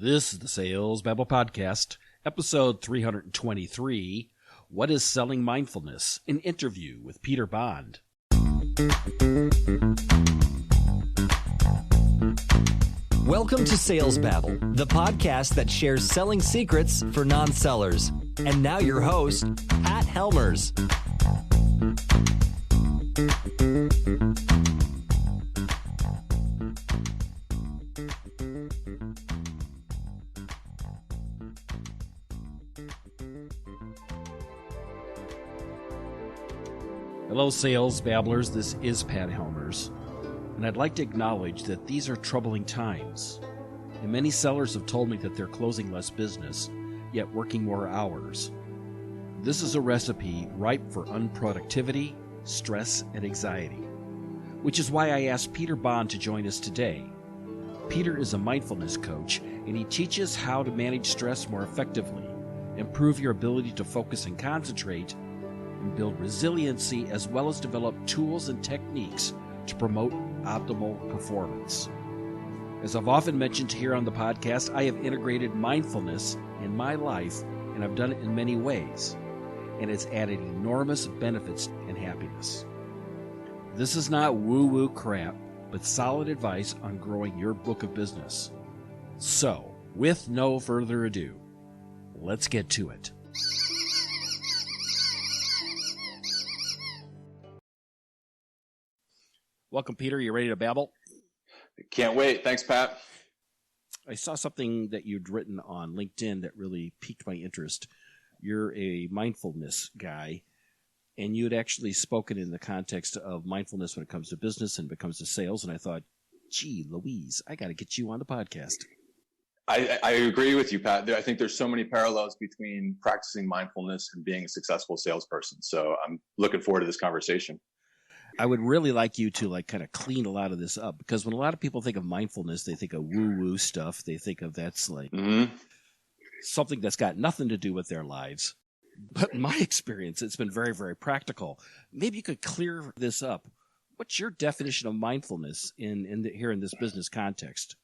This is the Sales Babble Podcast, episode 323, What is Selling Mindfulness? An interview with Peter Bond. Welcome to Sales Babble, the podcast that shares selling secrets for non-sellers. And now your host, Pat Helmers. Hello, Sales Babblers. This is Pat Helmers, and I'd like to acknowledge that these are troubling times. And many sellers have told me that they're closing less business, yet working more hours. This is a recipe ripe for unproductivity, stress, and anxiety, which is why I asked Peter Bond to join us today. Peter is a mindfulness coach, and he teaches how to manage stress more effectively, improve your ability to focus and concentrate, and build resiliency, as well as develop tools and techniques to promote optimal performance. As I've often mentioned here on the podcast, I have integrated mindfulness in my life, and I've done it in many ways, and it's added enormous benefits and happiness. This is not woo-woo crap, but solid advice on growing your book of business. So, with no further ado, let's get to it. Welcome, Peter. You ready to babble? Can't wait. Thanks, Pat. I saw something that you'd written on LinkedIn that really piqued my interest. You're a mindfulness guy, and you had actually spoken in the context of mindfulness when it comes to business and when it comes to sales, and I thought, gee, Louise, I got to get you on the podcast. I agree with you, Pat. I think there's so many parallels between practicing mindfulness and being a successful salesperson, so I'm looking forward to this conversation. I would really like you to kind of clean a lot of this up, because when a lot of people think of mindfulness, they think of woo-woo stuff. They think of that's like something that's got nothing to do with their lives. But in my experience, it's been very, very practical. Maybe you could clear this up. What's your definition of mindfulness here in this business context?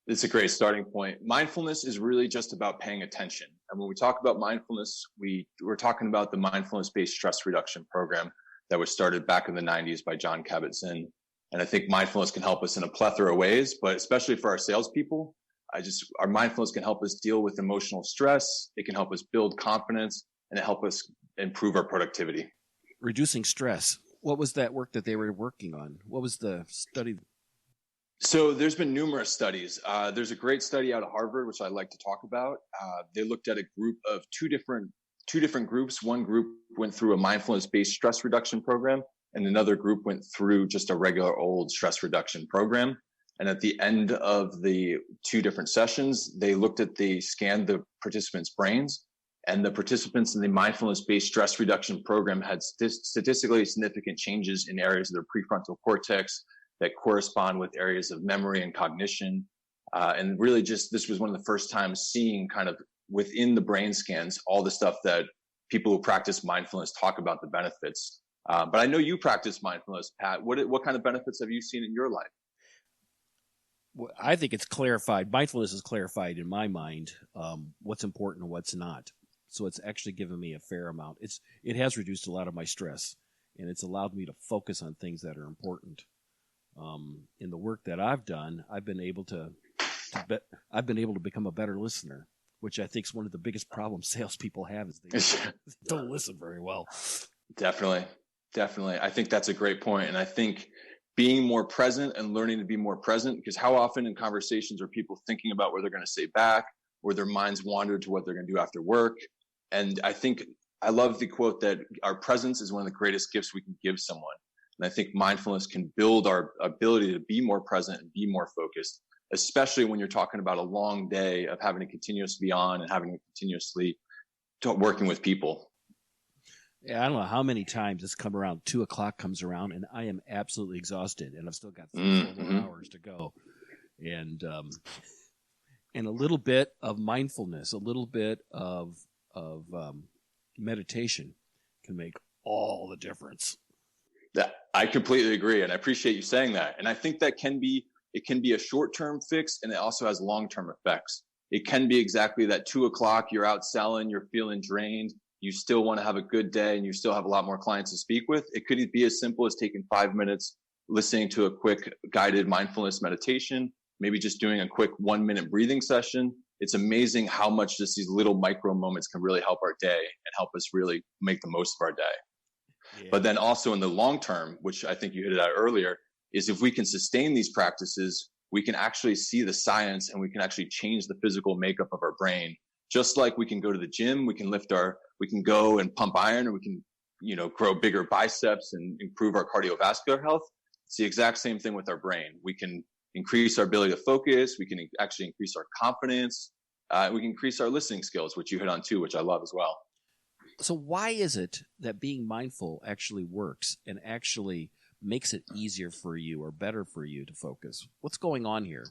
It's a great starting point. Mindfulness is really just about paying attention. And when we talk about mindfulness, we're talking about the mindfulness-based stress reduction program that was started back in the 90s by John Kabat-Zinn. And I think mindfulness can help us in a plethora of ways, but especially for our salespeople, our mindfulness can help us deal with emotional stress. It can help us build confidence, and it help us improve our productivity. Reducing stress. What was that work that they were working on? What was the study? So there's been numerous studies. There's a great study out of Harvard, which I'd like to talk about. They looked at a group of two different groups. One group went through a mindfulness-based stress reduction program, and another group went through just a regular old stress reduction program. And at the end of the two different sessions, they scanned the participants' brains, and the participants in the mindfulness-based stress reduction program had statistically significant changes in areas of their prefrontal cortex that correspond with areas of memory and cognition. And really this was one of the first times seeing kind of within the brain scans, all the stuff that people who practice mindfulness talk about the benefits. But I know you practice mindfulness, Pat. What kind of benefits have you seen in your life? Well, I think it's clarified. Mindfulness is clarified in my mind, what's important and what's not. So it's actually given me a fair amount. It has reduced a lot of my stress, and it's allowed me to focus on things that are important. In the work that I've done, I've been able to become a better listener, which I think is one of the biggest problems salespeople have, is they don't listen very well. Definitely. I think that's a great point. And I think being more present and learning to be more present, because how often in conversations are people thinking about what they're going to say back, or their minds wander to what they're going to do after work. And I love the quote that our presence is one of the greatest gifts we can give someone. And I think mindfulness can build our ability to be more present and be more focused, especially when you're talking about a long day of having to continuously be on and having to continuously working with people. Yeah, I don't know how many times it's come around. 2:00 comes around, and I am absolutely exhausted, and I've still got 4 more hours to go. And a little bit of mindfulness, a little bit of meditation can make all the difference. I completely agree, and I appreciate you saying that. And I think that can be it can be a short-term fix, and it also has long-term effects. It can be exactly that 2:00, you're out selling, you're feeling drained, you still want to have a good day, and you still have a lot more clients to speak with. It could be as simple as taking 5 minutes, listening to a quick guided mindfulness meditation, maybe just doing a quick 1-minute breathing session. It's amazing how much just these little micro moments can really help our day and help us really make the most of our day. Yeah. But then also in the long term, which I think you hit it out earlier, is if we can sustain these practices, we can actually see the science and we can actually change the physical makeup of our brain. Just like we can go to the gym, we can go and pump iron, or we can, grow bigger biceps and improve our cardiovascular health. It's the exact same thing with our brain. We can increase our ability to focus. We can actually increase our confidence. We can increase our listening skills, which you hit on too, which I love as well. So why is it that being mindful actually works and actually makes it easier for you or better for you to focus? What's going on here?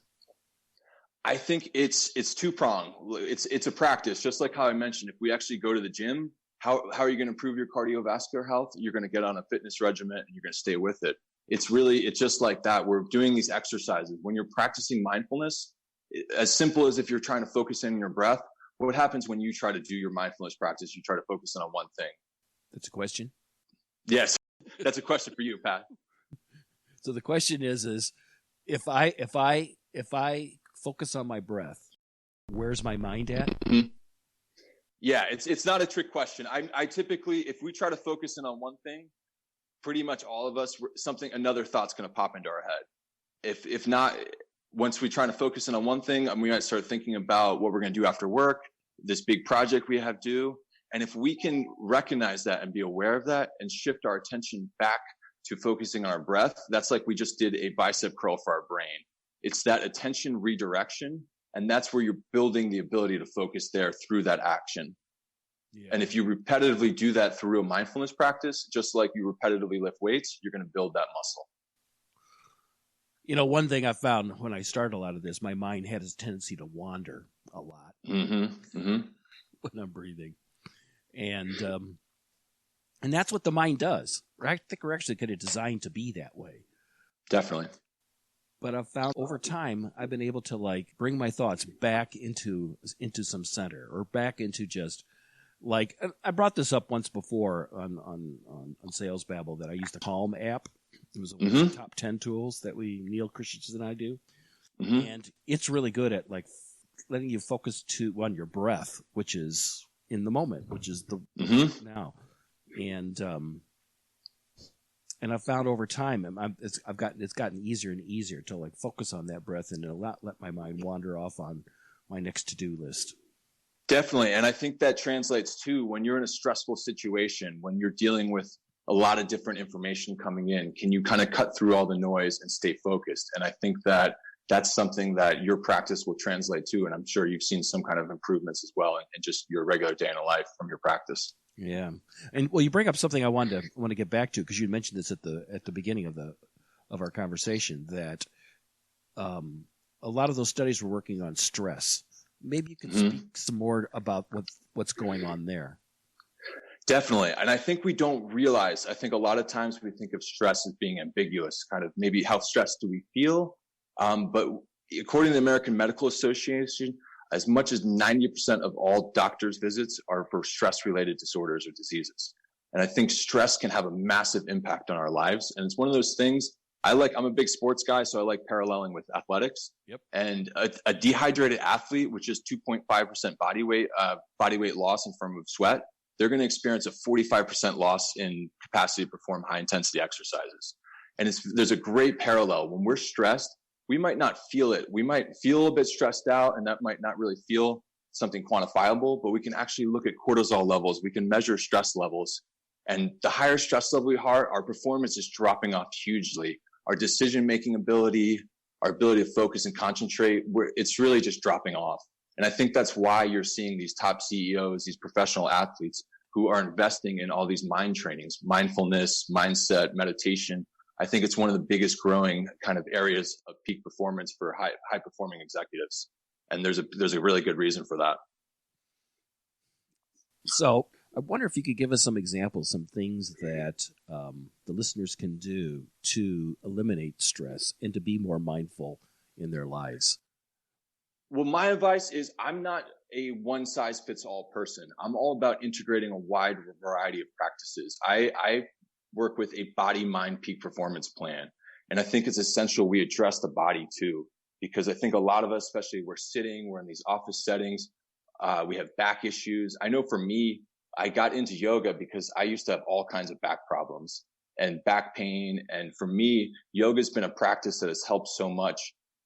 I think it's two-pronged. It's a practice, just like how I mentioned. If we actually go to the gym, how are you going to improve your cardiovascular health? You're going to get on a fitness regimen and you're going to stay with it. It's just like that. We're doing these exercises. When you're practicing mindfulness, as simple as if you're trying to focus in your breath, what happens when you try to do your mindfulness practice? You try to focus on one thing. That's a question? Yes. That's a question for you, Pat. So the question is if I focus on my breath, where's my mind at? Mm-hmm. Yeah, it's not a trick question. I typically, if we try to focus in on one thing, pretty much all of us, another thought's going to pop into our head. If not, once we try to focus in on one thing, we might start thinking about what we're going to do after work, this big project we have due. And if we can recognize that and be aware of that and shift our attention back to focusing on our breath, that's like we just did a bicep curl for our brain. It's that attention redirection, and that's where you're building the ability to focus there through that action. Yeah. And if you repetitively do that through a mindfulness practice, just like you repetitively lift weights, you're going to build that muscle. One thing I found when I started a lot of this, my mind had a tendency to wander a lot when I'm breathing. And that's what the mind does. I think we're actually kind of designed to be that way. Definitely. But I've found over time, I've been able to bring my thoughts back into some center, or back into just I brought this up once before on Sales Babble, that I used the Calm app. It was one of the top 10 tools that Neil Christensen and I do. Mm-hmm. And it's really good at letting you focus on your breath, which is in the moment, which is the now. And I've found over time, it's gotten easier and easier to focus on that breath and not let my mind wander off on my next to-do list. Definitely. And I think that translates to when you're in a stressful situation, when you're dealing with a lot of different information coming in, can you kind of cut through all the noise and stay focused? And I think that that's something that your practice will translate to. And I'm sure you've seen some kind of improvements as well in just your regular day in life from your practice. Yeah. And you bring up something I want to get back to, because you mentioned this at the beginning of our conversation, that a lot of those studies were working on stress. Maybe you can speak some more about what's going on there. Definitely. And I think we don't realize, I think a lot of times we think of stress as being ambiguous, kind of maybe how stressed do we feel? But according to the American Medical Association, as much as 90% of all doctors' visits are for stress-related disorders or diseases. And I think stress can have a massive impact on our lives. And it's one of those things, I'm a big sports guy, so I like paralleling with athletics. Yep. And a dehydrated athlete, which is 2.5% body weight loss in form of sweat, they're going to experience a 45% loss in capacity to perform high-intensity exercises. And there's a great parallel. When we're stressed, we might not feel it. We might feel a bit stressed out, and that might not really feel something quantifiable, but we can actually look at cortisol levels. We can measure stress levels. And the higher stress level we are, our performance is dropping off hugely. Our decision-making ability, our ability to focus and concentrate, it's really just dropping off. And I think that's why you're seeing these top CEOs, these professional athletes who are investing in all these mind trainings, mindfulness, mindset, meditation. I think it's one of the biggest growing kind of areas of peak performance for high performing executives. And there's a really good reason for that. So I wonder if you could give us some examples, some things that the listeners can do to eliminate stress and to be more mindful in their lives? Well, my advice is I'm not a one size fits all person. I'm all about integrating a wide variety of practices. I work with a body, mind, peak performance plan. And I think it's essential we address the body too, because I think a lot of us, especially we're in these office settings, we have back issues. I know for me, I got into yoga because I used to have all kinds of back problems and back pain. And for me, yoga has been a practice that has helped so much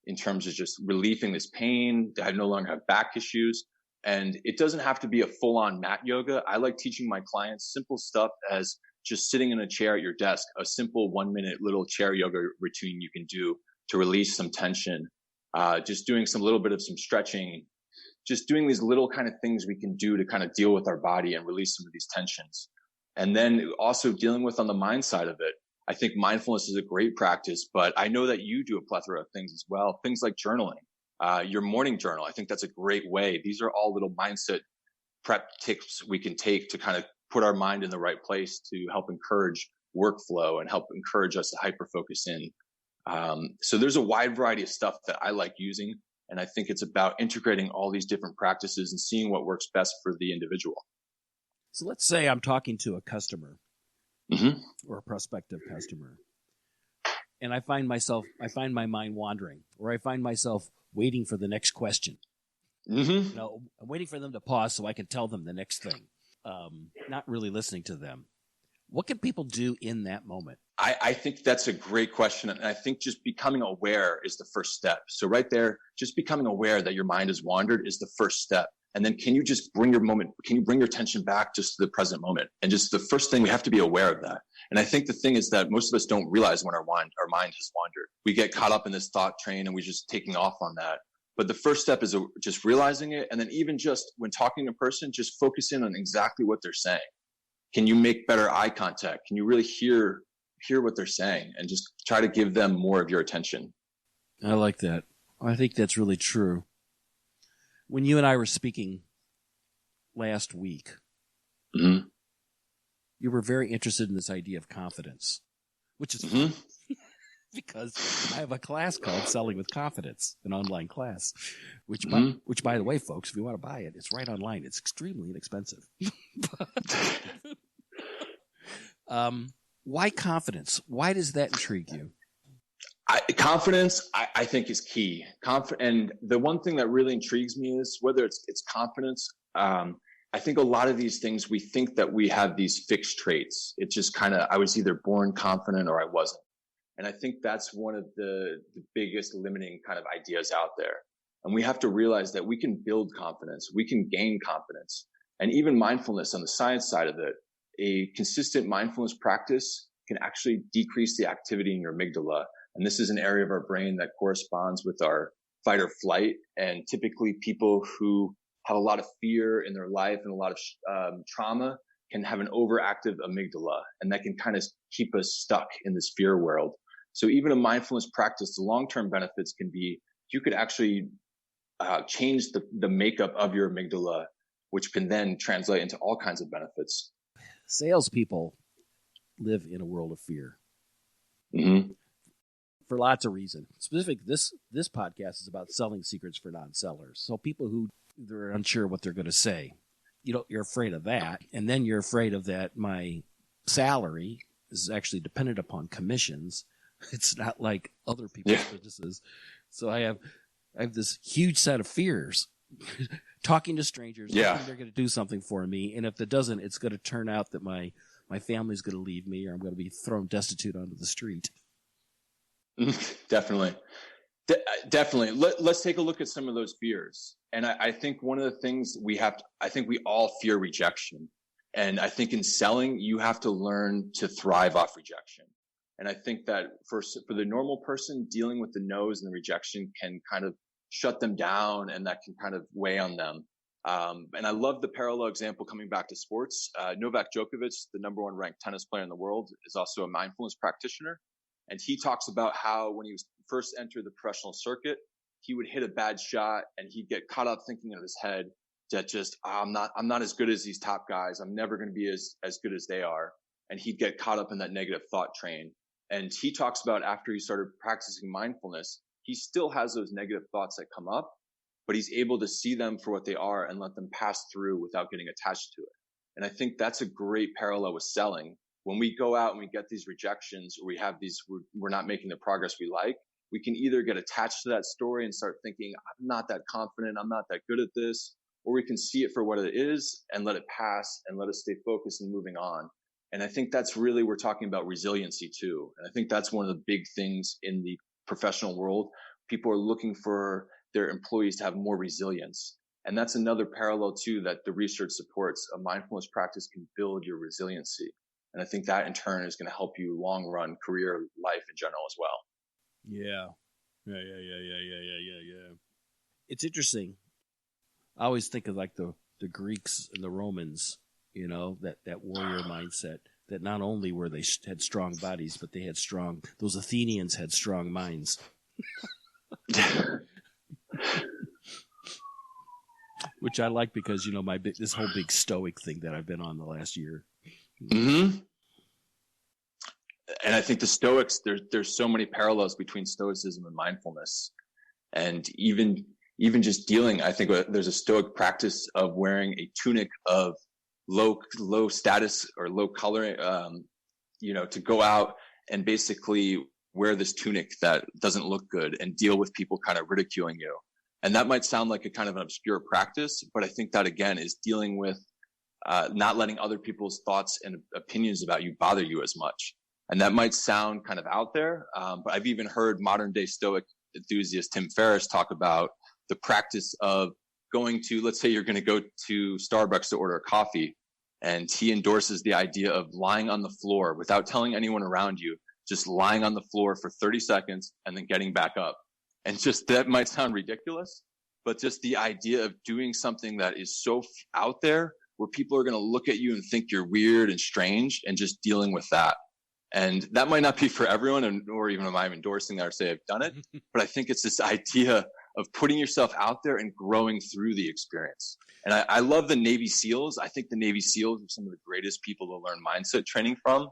in terms of just relieving this pain. I no longer have back issues. And it doesn't have to be a full on mat yoga. I like teaching my clients simple stuff as just sitting in a chair at your desk, a simple 1 minute little chair yoga routine you can do to release some tension, just doing some little bit of some stretching, just doing these little kind of things we can do to kind of deal with our body and release some of these tensions. And then also dealing with on the mind side of it. I think mindfulness is a great practice, but I know that you do a plethora of things as well. Things like journaling, your morning journal. I think that's a great way. These are all little mindset prep tips we can take to kind of put our mind in the right place to help encourage workflow and help encourage us to hyper focus in. So there's a wide variety of stuff that I like using. And I think it's about integrating all these different practices and seeing what works best for the individual. So let's say I'm talking to a customer or a prospective customer, and I find my mind wandering, or I find myself waiting for the next question. You know, I'm waiting for them to pause so I can tell them the next thing. Not really listening to them. What can people do in that moment? I think that's a great question. And I think just becoming aware is the first step. So right there, just becoming aware that your mind has wandered is the first step. And then can you bring your attention back just to the present moment? And just the first thing, we have to be aware of that. And I think the thing is that most of us don't realize when our mind has wandered. We get caught up in this thought train and we're just taking off on that. But the first step is just realizing it. And then even just when talking to a person, just focus in on exactly what they're saying. Can you make better eye contact? Can you really hear what they're saying and just try to give them more of your attention? I like that. I think that's really true. When you and I were speaking last week, you were very interested in this idea of confidence, which is fun because I have a class called Selling with Confidence, an online class, which by the way, folks, if you want to buy it, it's right online. It's extremely inexpensive. Why confidence? Why does that intrigue you? Confidence, I think, is key. And the one thing that really intrigues me is whether it's confidence. I think a lot of these things, we think that we have these fixed traits. It's just I was either born confident or I wasn't. And I think that's one of the biggest limiting kind of ideas out there. And we have to realize that we can build confidence. We can gain confidence. And even mindfulness on the science side of it, a consistent mindfulness practice can actually decrease the activity in your amygdala. And this is an area of our brain that corresponds with our fight or flight. And typically people who have a lot of fear in their life and a lot of trauma can have an overactive amygdala. And that can kind of keep us stuck in this fear world. So even a mindfulness practice, the long-term benefits can be, you could actually change the makeup of your amygdala, which can then translate into all kinds of benefits. Salespeople live in a world of fear. For lots of reasons. Specifically, this podcast is about selling secrets for non-sellers. So people who they're unsure what they're going to say, you're afraid of that. And then you're afraid of that my salary is actually dependent upon commissions. It's not like other people's businesses. So I have this huge set of fears. Talking to strangers, thinking they're going to do something for me. And if it doesn't, it's going to turn out that my family's going to leave me or I'm going to be thrown destitute onto the street. Definitely. Definitely. Let's take a look at some of those fears. And I think one of the things I think we all fear rejection. And I think in selling, you have to learn to thrive off rejection. And I think that for the normal person, dealing with the no's and the rejection can kind of shut them down and that can kind of weigh on them. And I love the parallel example coming back to sports. Novak Djokovic, the number one ranked tennis player in the world, is also a mindfulness practitioner. And he talks about how when he was first entered the professional circuit, he would hit a bad shot and he'd get caught up thinking in his head that just, I'm not as good as these top guys. I'm never going to be as good as they are. And he'd get caught up in that negative thought train. And he talks about after he started practicing mindfulness, he still has those negative thoughts that come up, but he's able to see them for what they are and let them pass through without getting attached to it. And I think that's a great parallel with selling. When we go out and we get these rejections, or we have we're not making the progress we like, we can either get attached to that story and start thinking, I'm not that confident, I'm not that good at this, or we can see it for what it is and let it pass and let us stay focused and moving on. And I think that's really, we're talking about resiliency too. And I think that's one of the big things in the professional world. People are looking for their employees to have more resilience. And that's another parallel too that the research supports. A mindfulness practice can build your resiliency. And I think that in turn is going to help you long run career, life in general as well. Yeah. It's interesting. I always think of like the Greeks and the Romans, you know, that warrior mindset, that not only were they had strong bodies, but they had those Athenians had strong minds. Which I like because, you know, this whole big stoic thing that I've been on the last year. Mm-hmm. And I think the Stoics, there's so many parallels between Stoicism and mindfulness. And even just dealing, I think there's a Stoic practice of wearing a tunic of low status or low color, to go out and basically wear this tunic that doesn't look good and deal with people kind of ridiculing you. And that might sound like a kind of an obscure practice, but I think that again is dealing with not letting other people's thoughts and opinions about you bother you as much. And that might sound kind of out there, but I've even heard modern day Stoic enthusiast Tim Ferriss talk about the practice of going to, let's say you're going to go to Starbucks to order a coffee, and he endorses the idea of lying on the floor without telling anyone around you, just lying on the floor for 30 seconds and then getting back up. And just that might sound ridiculous, but just the idea of doing something that is so out there where people are going to look at you and think you're weird and strange, and just dealing with that. And that might not be for everyone, or even if I'm endorsing that or say I've done it, but I think it's this idea of putting yourself out there and growing through the experience. And I love the Navy SEALs. I think the Navy SEALs are some of the greatest people to learn mindset training from.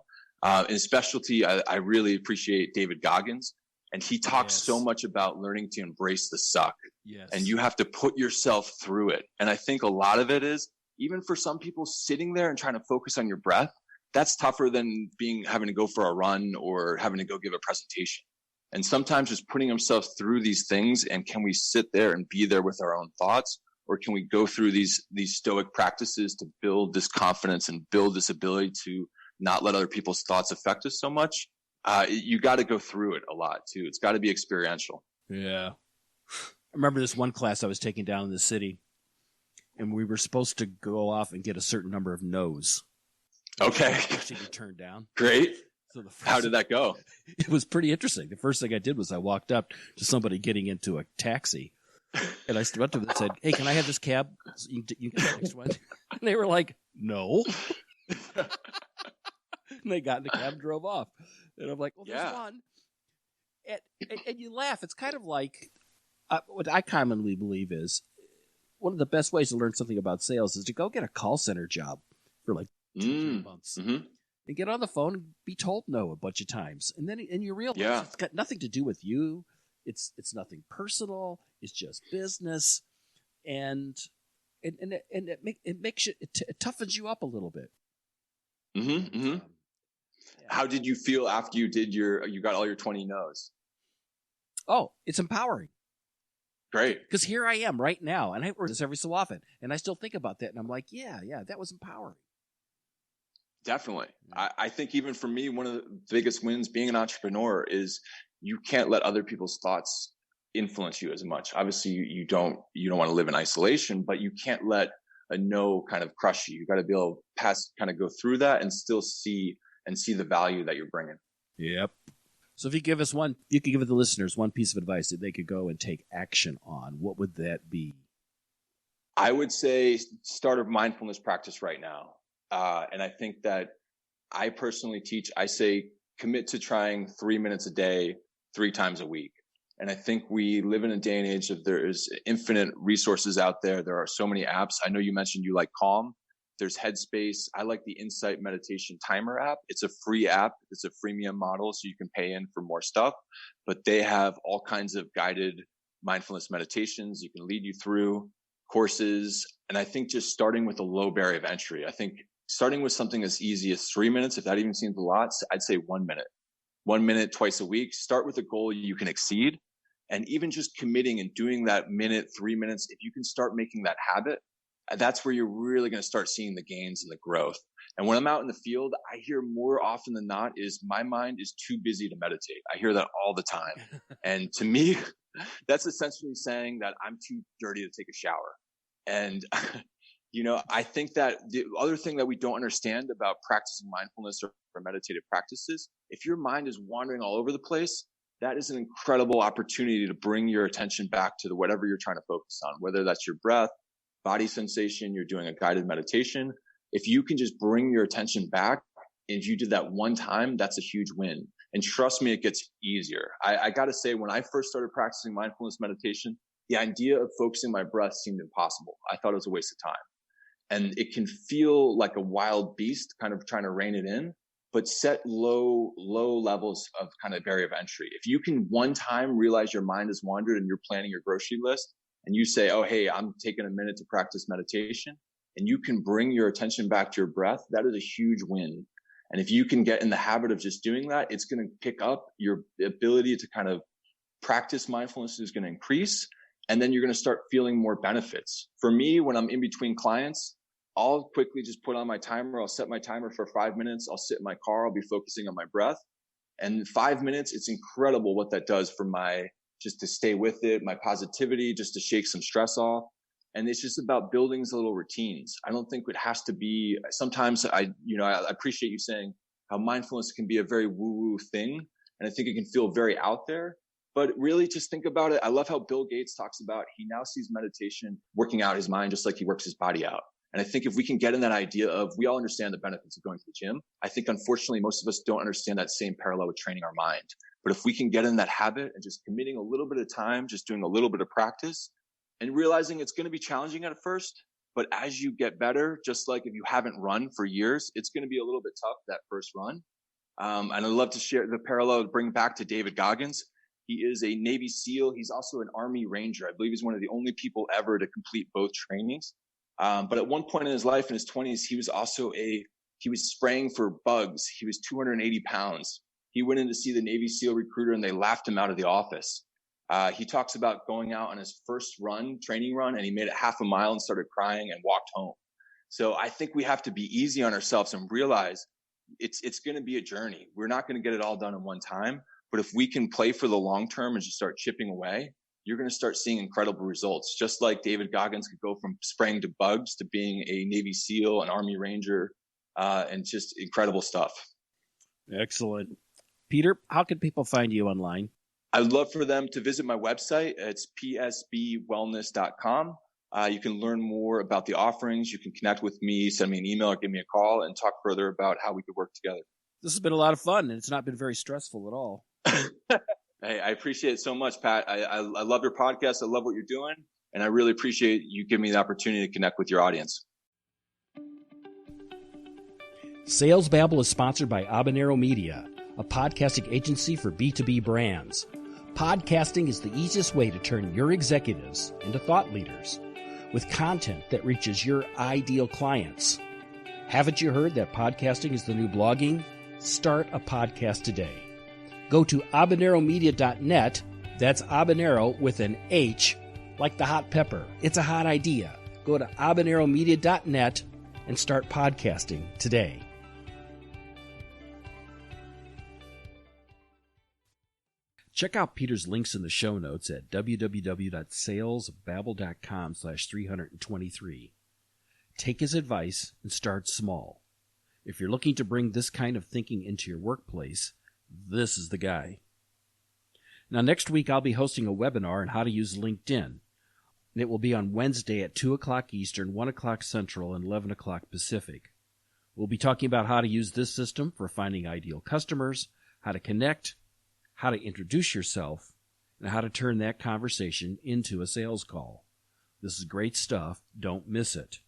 In specialty, I really appreciate David Goggins. And he talks so much about learning to embrace the suck. Yes. And you have to put yourself through it. And I think a lot of it is, even for some people, sitting there and trying to focus on your breath, that's tougher than having to go for a run or having to go give a presentation. And sometimes just putting themselves through these things, and can we sit there and be there with our own thoughts, or can we go through these Stoic practices to build this confidence and build this ability to not let other people's thoughts affect us so much? You got to go through it a lot too. It's got to be experiential. Yeah. I remember this one class I was taking down in the city, and we were supposed to go off and get a certain number of no's. Okay. To be turned down. Great. So how did that go? It was pretty interesting. The first thing I did was I walked up to somebody getting into a taxi, and I went to them and said, "Hey, can I have this cab? You get the next one." And they were like, "No." And they got in the cab and drove off. And I'm like, "Well, there's one." And you laugh. It's kind of like what I commonly believe is one of the best ways to learn something about sales is to go get a call center job for like 2-3 months. Mm-hmm. And get on the phone and be told no a bunch of times. And then you realize it's got nothing to do with you. It's nothing personal. It's just business. And it makes you, it toughens you up a little bit. Mm-hmm. Mm-hmm. How did you feel after you got all your 20 no's? Oh, it's empowering. Great. Because here I am right now, and I work this every so often, and I still think about that, and I'm like, yeah, that was empowering. Definitely. I think even for me, one of the biggest wins being an entrepreneur is you can't let other people's thoughts influence you as much. Obviously, you don't want to live in isolation, but you can't let a no kind of crush you. You got to be able to go through that and still see the value that you're bringing. Yep. So if you could give the listeners one piece of advice that they could go and take action on, what would that be? I would say start a mindfulness practice right now. And I think that I personally I say commit to trying 3 minutes a day, 3 times a week. And I think we live in a day and age of there is infinite resources out there. There are so many apps. I know you mentioned you like Calm. There's Headspace. I like the Insight Meditation Timer app. It's a free app. It's a freemium model, so you can pay in for more stuff. But they have all kinds of guided mindfulness meditations. You can lead you through courses. And I think just starting with a low barrier of entry, I think starting with something as easy as 3 minutes, if that even seems a lot, I'd say 1 minute. 1 minute twice a week. Start with a goal you can exceed. And even just committing and doing that minute, 3 minutes, if you can start making that habit, that's where you're really going to start seeing the gains and the growth. And when I'm out in the field, I hear more often than not is my mind is too busy to meditate. I hear that all the time. And to me, that's essentially saying that I'm too dirty to take a shower. And, I think that the other thing that we don't understand about practicing mindfulness or meditative practices, if your mind is wandering all over the place, that is an incredible opportunity to bring your attention back to whatever you're trying to focus on, whether that's your breath, body sensation, you're doing a guided meditation. If you can just bring your attention back, and if you did that one time, that's a huge win. And trust me, it gets easier. I got to say, when I first started practicing mindfulness meditation, the idea of focusing my breath seemed impossible. I thought it was a waste of time. And it can feel like a wild beast, kind of trying to rein it in, but set low levels of kind of barrier of entry. If you can one time realize your mind has wandered and you're planning your grocery list, and you say, oh, hey, I'm taking a minute to practice meditation, and you can bring your attention back to your breath, that is a huge win. And if you can get in the habit of just doing that, it's going to pick up your ability to kind of practice mindfulness is going to increase. And then you're going to start feeling more benefits. For me, when I'm in between clients, I'll quickly just put on my timer. I'll set my timer for 5 minutes. I'll sit in my car. I'll be focusing on my breath. And 5 minutes, it's incredible what that does for just to stay with it, my positivity, just to shake some stress off. And it's just about building these little routines. I don't think it has to be, sometimes I appreciate you saying how mindfulness can be a very woo-woo thing. And I think it can feel very out there, but really just think about it. I love how Bill Gates talks about, he now sees meditation working out his mind just like he works his body out. And I think if we can get in that idea of, we all understand the benefits of going to the gym. I think unfortunately, most of us don't understand that same parallel with training our mind. But if we can get in that habit and just committing a little bit of time, just doing a little bit of practice and realizing it's going to be challenging at first, but as you get better, just like if you haven't run for years, it's going to be a little bit tough that first run. And I'd love to share the parallel, bring back to David Goggins. He is a Navy SEAL. He's also an Army Ranger. I believe he's one of the only people ever to complete both trainings. But at one point in his life, in his 20s, he was spraying for bugs. He was 280 pounds. He went in to see the Navy SEAL recruiter and they laughed him out of the office. He talks about going out on his first training run, and he made it half a mile and started crying and walked home. So I think we have to be easy on ourselves and realize it's going to be a journey. We're not going to get it all done in one time. But if we can play for the long term and just start chipping away, you're going to start seeing incredible results. Just like David Goggins could go from spraying to bugs to being a Navy SEAL, an Army Ranger, and just incredible stuff. Excellent. Peter, how can people find you online? I'd love for them to visit my website. It's psbwellness.com. You can learn more about the offerings. You can connect with me, send me an email, or give me a call and talk further about how we could work together. This has been a lot of fun, and it's not been very stressful at all. Hey, I appreciate it so much, Pat. I love your podcast. I love what you're doing. And I really appreciate you giving me the opportunity to connect with your audience. Sales Babble is sponsored by Habanero Media, a podcasting agency for B2B brands. Podcasting is the easiest way to turn your executives into thought leaders with content that reaches your ideal clients. Haven't you heard that podcasting is the new blogging? Start a podcast today. Go to habaneromedia.net. That's habanero with an H, like the hot pepper. It's a hot idea. Go to habaneromedia.net and start podcasting today. Check out Peter's links in the show notes at www.salesbabble.com/323. Take his advice and start small. If you're looking to bring this kind of thinking into your workplace, this is the guy. Now, next week, I'll be hosting a webinar on how to use LinkedIn. And it will be on Wednesday at 2 o'clock Eastern, 1 o'clock Central, and 11 o'clock Pacific. We'll be talking about how to use this system for finding ideal customers, how to connect, how to introduce yourself, and how to turn that conversation into a sales call. This is great stuff. Don't miss it.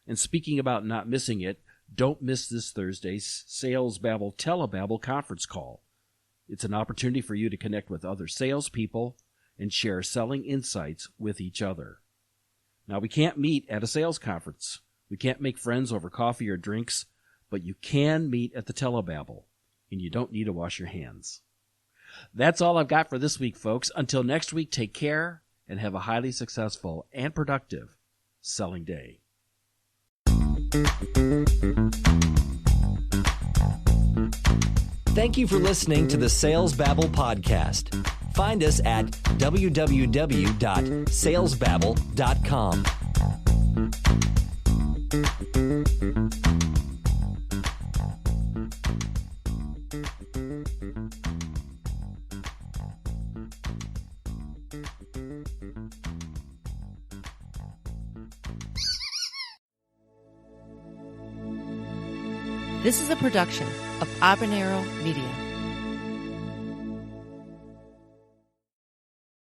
And speaking about not missing it, don't miss this Thursday's Sales Babble Telebabble conference call. It's an opportunity for you to connect with other salespeople and share selling insights with each other. Now, we can't meet at a sales conference. We can't make friends over coffee or drinks, but you can meet at the Telebabble, and you don't need to wash your hands. That's all I've got for this week, folks. Until next week, take care and have a highly successful and productive selling day. Thank you for listening to the Sales Babble podcast. Find us at www.salesbabble.com. This is a production of Habanero Media.